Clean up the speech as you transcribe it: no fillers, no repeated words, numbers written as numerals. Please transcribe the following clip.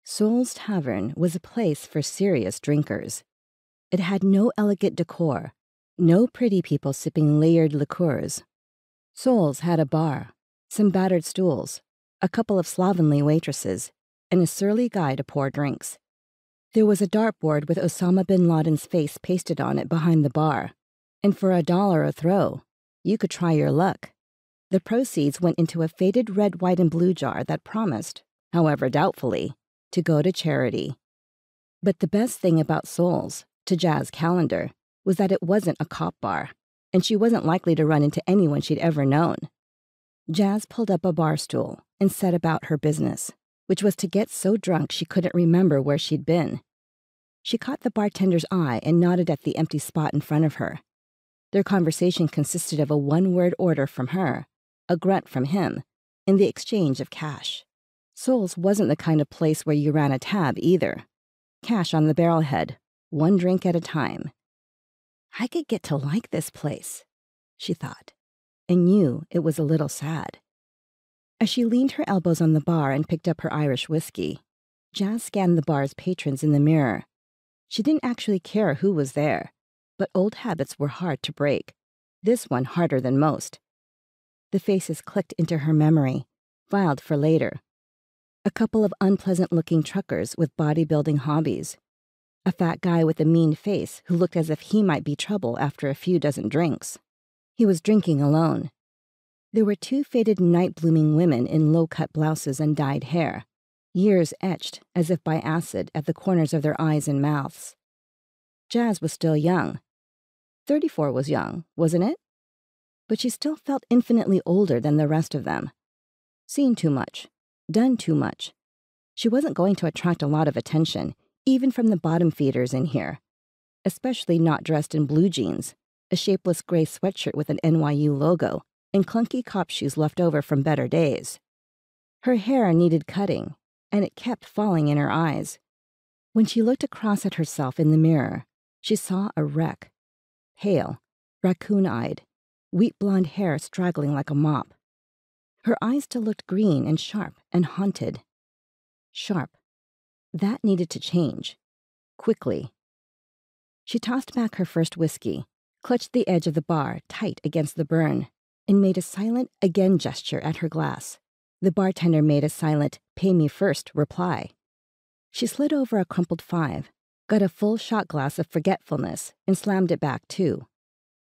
Soul's Tavern was a place for serious drinkers. It had no elegant decor, no pretty people sipping layered liqueurs. Soul's had a bar, some battered stools, a couple of slovenly waitresses, and a surly guy to pour drinks. There was a dartboard with Osama bin Laden's face pasted on it behind the bar, and for $1 a throw, you could try your luck. The proceeds went into a faded red, white, and blue jar that promised, however doubtfully, to go to charity. But the best thing about Soul's, to Jazz Callender, was that it wasn't a cop bar, and she wasn't likely to run into anyone she'd ever known. Jazz pulled up a bar stool and set about her business, which was to get so drunk she couldn't remember where she'd been. She caught the bartender's eye and nodded at the empty spot in front of her. Their conversation consisted of a one-word order from her, a grunt from him, and the exchange of cash. Soul's wasn't the kind of place where you ran a tab either. Cash on the barrelhead, one drink at a time. I could get to like this place, she thought, and knew it was a little sad. As she leaned her elbows on the bar and picked up her Irish whiskey, Jazz scanned the bar's patrons in the mirror. She didn't actually care who was there, but old habits were hard to break, this one harder than most. The faces clicked into her memory, filed for later. A couple of unpleasant-looking truckers with bodybuilding hobbies. A fat guy with a mean face who looked as if he might be trouble after a few dozen drinks. He was drinking alone. There were two faded night-blooming women in low-cut blouses and dyed hair, years etched as if by acid at the corners of their eyes and mouths. Jazz was still young. 34 was young, wasn't it? But she still felt infinitely older than the rest of them. Seen too much. Done too much. She wasn't going to attract a lot of attention, even from the bottom feeders in here, especially not dressed in blue jeans, a shapeless gray sweatshirt with an NYU logo, and clunky cop shoes left over from better days. Her hair needed cutting, and it kept falling in her eyes. When she looked across at herself in the mirror, she saw a wreck. Pale, raccoon-eyed, wheat blonde hair straggling like a mop. Her eyes still looked green and sharp and haunted. Sharp. That needed to change. Quickly. She tossed back her first whiskey, clutched the edge of the bar tight against the burn, and made a silent again gesture at her glass. The bartender made a silent, pay me first reply. She slid over a crumpled 5, got a full shot glass of forgetfulness, and slammed it back too.